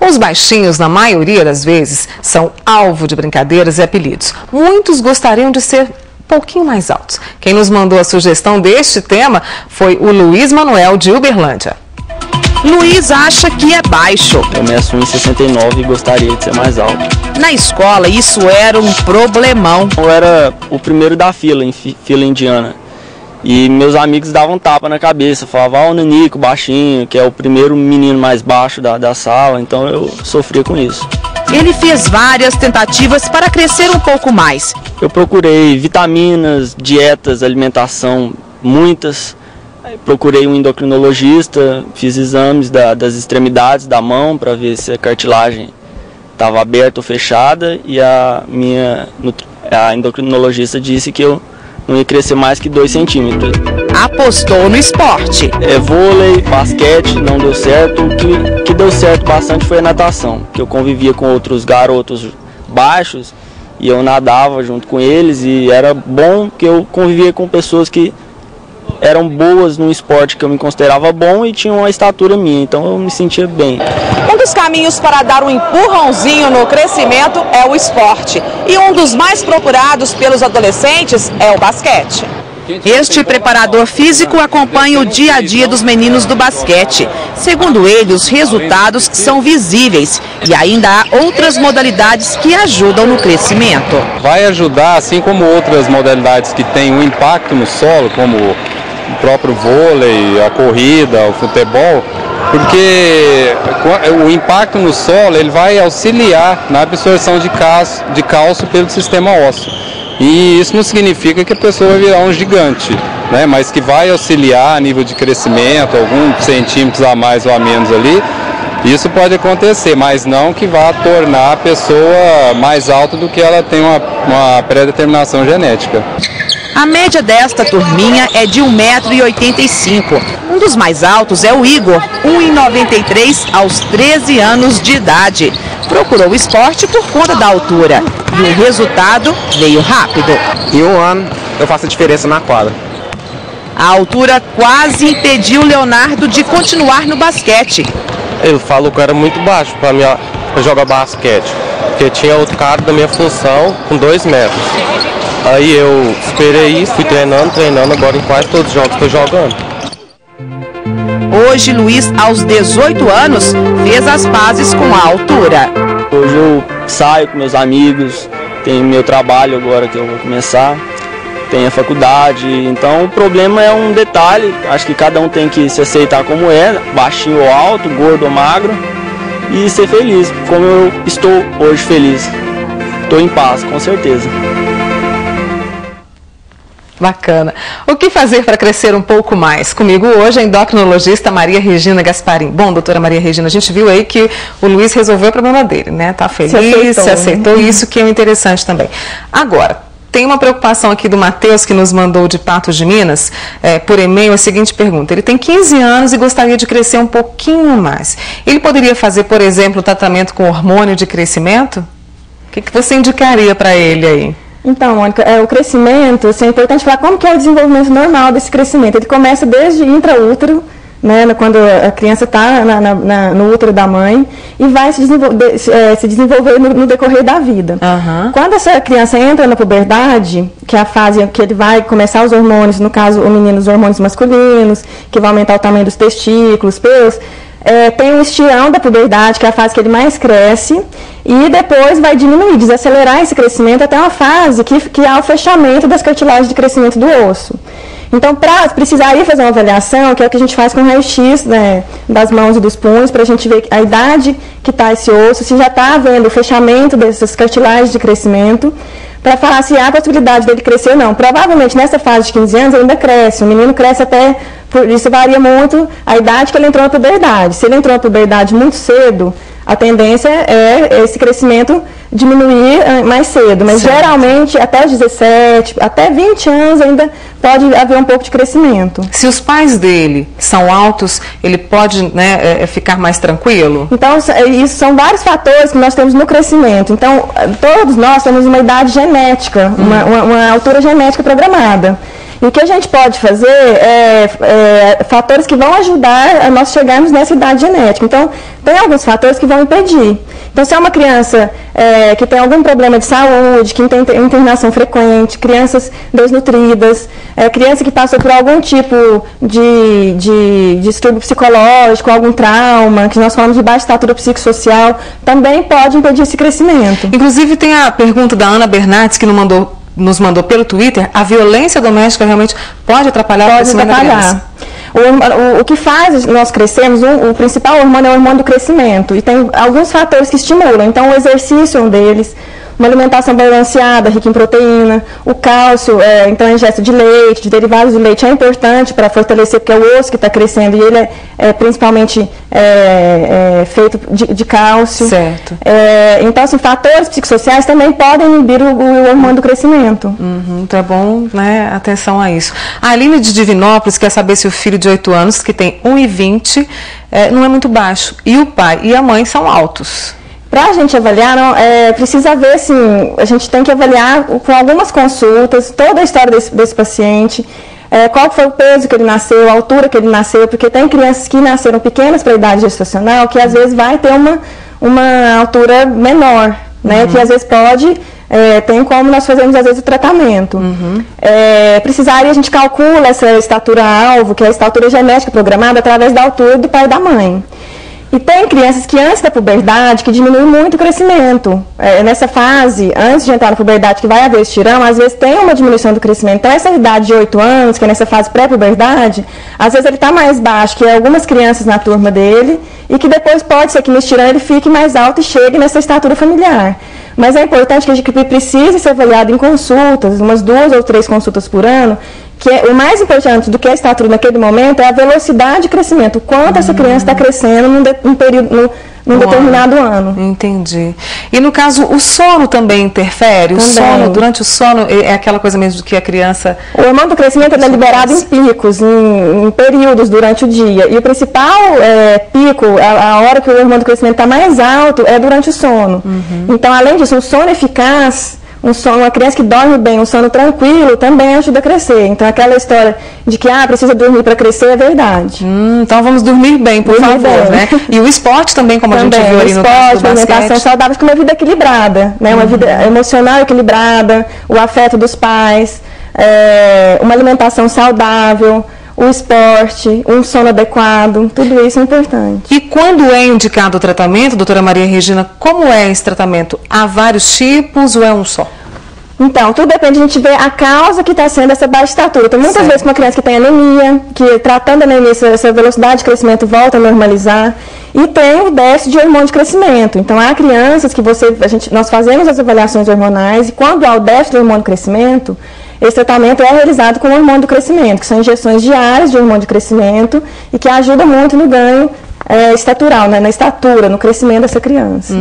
Os baixinhos, na maioria das vezes, são alvo de brincadeiras e apelidos. Muitos gostariam de ser um pouquinho mais altos. Quem nos mandou a sugestão deste tema foi o Luiz Manuel, de Uberlândia. Luiz acha que é baixo. Eu meço 1,69 e gostaria de ser mais alto. Na escola, isso era um problemão. Eu era o primeiro da fila, em fila indiana. E meus amigos davam tapa na cabeça, falavam, ó, o Nanico, baixinho, que é o primeiro menino mais baixo da sala, então eu sofria com isso. Ele fez várias tentativas para crescer um pouco mais. Eu procurei vitaminas, dietas, alimentação, muitas. Procurei um endocrinologista, fiz exames das extremidades da mão para ver se a cartilagem estava aberta ou fechada, e a endocrinologista disse que eu não ia crescer mais que 2 centímetros. Apostou no esporte. Vôlei, basquete, não deu certo. O que deu certo bastante foi a natação, que eu convivia com outros garotos baixos e eu nadava junto com eles, e era bom que eu convivia com pessoas que eram boas no esporte que eu me considerava bom e tinham uma estatura minha, então eu me sentia bem. Um dos caminhos para dar um empurrãozinho no crescimento é o esporte. E um dos mais procurados pelos adolescentes é o basquete. Este preparador físico acompanha o dia a dia dos meninos do basquete. Segundo ele, os resultados são visíveis e ainda há outras modalidades que ajudam no crescimento. Vai ajudar, assim como outras modalidades que têm um impacto no solo, como o próprio vôlei, a corrida, o futebol, porque o impacto no solo ele vai auxiliar na absorção de cálcio pelo sistema ósseo. E isso não significa que a pessoa vai virar um gigante, né? Mas que vai auxiliar a nível de crescimento, alguns centímetros a mais ou a menos ali. Isso pode acontecer, mas não que vá tornar a pessoa mais alta do que ela tem uma pré-determinação genética. A média desta turminha é de 1,85 m. Um dos mais altos é o Igor, 1,93 m aos 13 anos de idade. Procurou o esporte por conta da altura e o resultado veio rápido. Em um ano eu faço a diferença na quadra. A altura quase impediu o Leonardo de continuar no basquete. Ele falou que eu era muito baixo para jogar basquete, porque tinha outro cara da minha função com 2 metros. Aí eu esperei isso, fui treinando, agora em quase todos os jogos estou jogando. Hoje, Luiz, aos 18 anos, fez as pazes com a altura. Hoje eu saio com meus amigos, tenho meu trabalho agora que eu vou começar, tenho a faculdade, então o problema é um detalhe, acho que cada um tem que se aceitar como é, baixinho ou alto, gordo ou magro, e ser feliz, como eu estou hoje feliz. Estou em paz, com certeza. Bacana. O que fazer para crescer um pouco mais? Comigo hoje a endocrinologista Maria Regina Gasparim. Bom, doutora Maria Regina, a gente viu aí que o Luiz resolveu o problema dele, né? Tá feliz, se aceitou, isso que é interessante também. Agora, tem uma preocupação aqui do Matheus, que nos mandou de Patos de Minas, por e-mail, a seguinte pergunta. Ele tem 15 anos e gostaria de crescer um pouquinho mais. Ele poderia fazer, por exemplo, o tratamento com hormônio de crescimento? O que você indicaria para ele aí? Então, Mônica, o crescimento, assim, é importante falar como que é o desenvolvimento normal desse crescimento. Ele começa desde intraútero, né, quando a criança está no útero da mãe, e vai se desenvolver no decorrer da vida. Uhum. Quando essa criança entra na puberdade, que é a fase que ele vai começar os hormônios, no caso o menino os hormônios masculinos, que vai aumentar o tamanho dos testículos, pelos, tem um estirão da puberdade, que é a fase que ele mais cresce, e depois vai diminuir, desacelerar esse crescimento até uma fase que há o fechamento das cartilagens de crescimento do osso. Então, precisaria fazer uma avaliação, que é o que a gente faz com o raio-x, né, das mãos e dos punhos, para a gente ver a idade que está esse osso, se já está havendo o fechamento dessas cartilagens de crescimento, para falar se há a possibilidade dele crescer ou não. Provavelmente, nessa fase de 15 anos, ele ainda cresce. O menino cresce até, por isso varia muito a idade que ele entrou na puberdade. Se ele entrou na puberdade muito cedo, a tendência é esse crescimento diminuir mais cedo, mas certo. Geralmente até os 17, até 20 anos ainda pode haver um pouco de crescimento. Se os pais dele são altos, ele pode, né, ficar mais tranquilo? Então, isso são vários fatores que nós temos no crescimento. Então, todos nós temos uma idade genética, uma altura genética programada. E o que a gente pode fazer é fatores que vão ajudar a nós chegarmos nessa idade genética. Então, tem alguns fatores que vão impedir. Então, se é uma criança que tem algum problema de saúde, que tem internação frequente, crianças desnutridas, criança que passou por algum tipo de distúrbio psicológico, algum trauma, que nós falamos de baixa estatura psicossocial, também pode impedir esse crescimento. Inclusive, tem a pergunta da Ana Bernardes, que nos mandou pelo Twitter: a violência doméstica realmente pode atrapalhar o crescimento da criança? O que faz nós crescermos, o principal hormônio é o hormônio do crescimento, e tem alguns fatores que estimulam. Então, o exercício é um deles, uma alimentação balanceada, rica em proteína, o cálcio, então a ingesta de leite, de derivados de leite é importante para fortalecer, porque é o osso que está crescendo e ele é principalmente feito de cálcio. Certo. Então, assim, fatores psicossociais também podem inibir o hormônio do crescimento. Então é bom, né, atenção a isso. A Aline de Divinópolis quer saber se o filho de 8 anos, que tem 1,20, não é muito baixo, e o pai e a mãe são altos. Para a gente avaliar, precisa ver, assim, a gente tem que avaliar com algumas consultas, toda a história desse paciente, qual foi o peso que ele nasceu, a altura que ele nasceu, porque tem crianças que nasceram pequenas para a idade gestacional, que às vezes vai ter uma altura menor, né, que às vezes pode, tem como nós fazermos às vezes o tratamento. Precisaria, a gente calcula essa estatura-alvo, que é a estatura genética programada, através da altura do pai e da mãe. E tem crianças que antes da puberdade, que diminuem muito o crescimento. Nessa fase, antes de entrar na puberdade, que vai haver estirão, às vezes tem uma diminuição do crescimento. Então, essa idade de 8 anos, que é nessa fase pré-puberdade, às vezes ele está mais baixo que algumas crianças na turma dele, e que depois pode ser que no estirão ele fique mais alto e chegue nessa estatura familiar. Mas é importante que a gente precise ser avaliado em consultas, umas 2 ou 3 consultas por ano, que o mais importante do que a estatura naquele momento é a velocidade de crescimento, o quanto essa criança está crescendo num determinado ano. Entendi. E no caso, o sono também interfere? Também. O sono, durante o sono, é aquela coisa mesmo que a criança... O hormônio do crescimento é liberado em picos, em períodos durante o dia. E o principal pico, a hora que o hormônio do crescimento está mais alto, é durante o sono. Então, além disso, um sono eficaz... uma criança que dorme bem, um sono tranquilo, também ajuda a crescer. Então, aquela história de que precisa dormir para crescer é verdade. Então, vamos dormir bem, por favor, né? E o esporte também, como a gente viu ali no caso do basquete. Alimentação saudável, com uma vida equilibrada, né? Uma vida emocional equilibrada, o afeto dos pais, uma alimentação saudável, o esporte, um sono adequado, tudo isso é importante. E quando é indicado o tratamento, doutora Maria Regina, como é esse tratamento? Há vários tipos ou é um só? Então, tudo depende, a gente ver a causa que está sendo essa baixa estatura. Tem muitas vezes uma criança que tem anemia, que tratando a anemia, essa velocidade de crescimento volta a normalizar. E tem o déficit de hormônio de crescimento. Então, há crianças que nós fazemos as avaliações hormonais, e quando há o déficit de hormônio de crescimento, esse tratamento é realizado com o hormônio do crescimento, que são injeções diárias de hormônio de crescimento e que ajudam muito no ganho estatural, né, na estatura, no crescimento dessa criança.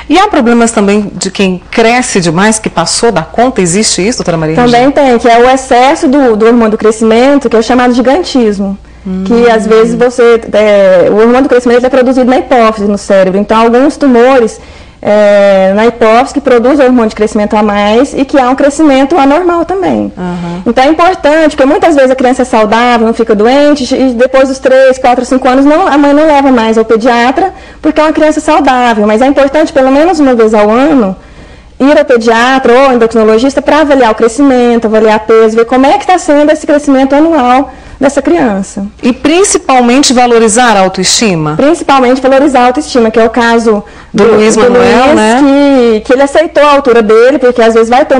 E há problemas também de quem cresce demais, que passou da conta? Existe isso, doutora Maria Regina? Também tem, que é o excesso do hormônio do crescimento, que é o chamado gigantismo. Que às vezes o hormônio do crescimento é produzido na hipófise, no cérebro. Então, alguns tumores na hipófise que produzem hormônio de crescimento a mais e que há um crescimento anormal também. Então é importante, porque muitas vezes a criança é saudável, não fica doente, e depois dos 3, 4, 5 anos a mãe não leva mais ao pediatra porque é uma criança saudável. Mas é importante, pelo menos uma vez ao ano, ir ao pediatra ou ao endocrinologista para avaliar o crescimento, avaliar peso, ver como é que está sendo esse crescimento anual dessa criança. E principalmente valorizar a autoestima? Principalmente valorizar a autoestima, que é o caso do Luiz Manuel, né? Que ele aceitou a altura dele, porque às vezes vai ter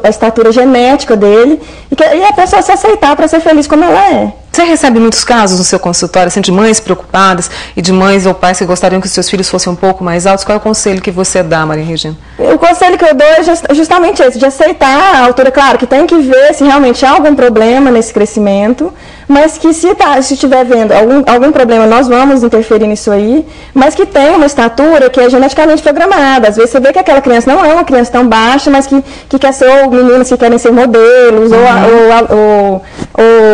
a estatura genética dele, e a pessoa se aceitar para ser feliz como ela é. Você recebe muitos casos no seu consultório, assim, de mães preocupadas e de mães ou pais que gostariam que os seus filhos fossem um pouco mais altos? Qual é o conselho que você dá, Maria Regina? O conselho que eu dou é justamente esse, de aceitar a altura. Claro que tem que ver se realmente há algum problema nesse crescimento, mas que se estiver vendo algum problema, nós vamos interferir nisso aí, mas que tem uma estatura que é geneticamente programada. Às vezes você vê que aquela criança não é uma criança tão baixa, mas que quer ser, ou meninas que querem ser modelos, ou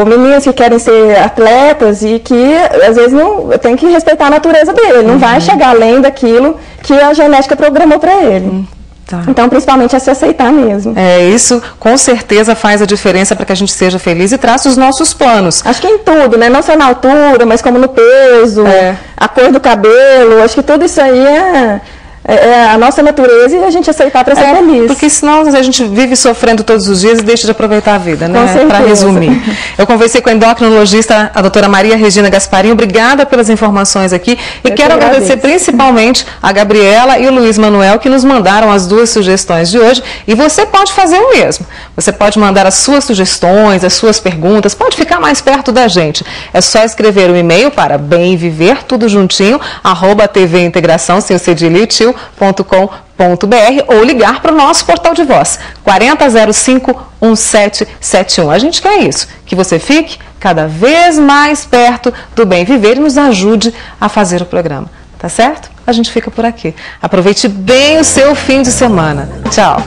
meninas que querem ser atletas, e que às vezes não tem que respeitar a natureza dele, não vai chegar além daquilo que a genética programou para ele. Tá. Então, principalmente é se aceitar mesmo. Isso com certeza faz a diferença para que a gente seja feliz e traça os nossos planos. Acho que em tudo, né? Não só na altura, mas como no peso, a cor do cabelo. Acho que tudo isso aí é a nossa natureza e a gente aceitar para ser feliz. Porque senão a gente vive sofrendo todos os dias e deixa de aproveitar a vida, né? Com certeza. Para resumir. Eu conversei com a endocrinologista, a doutora Maria Regina Gasparim. Obrigada pelas informações aqui. E quero agradecer principalmente a Gabriela e o Luiz Manuel, que nos mandaram as 2 sugestões de hoje. E você pode fazer o mesmo. Você pode mandar as suas sugestões, as suas perguntas, pode ficar mais perto da gente. É só escrever um e-mail para bemviver, tudo juntinho, @tvintegração, sem o cedilho, .com.br ou ligar para o nosso portal de voz 4005-1771. A gente quer isso, que você fique cada vez mais perto do bem viver e nos ajude a fazer o programa, tá certo? A gente fica por aqui. Aproveite bem o seu fim de semana. Tchau!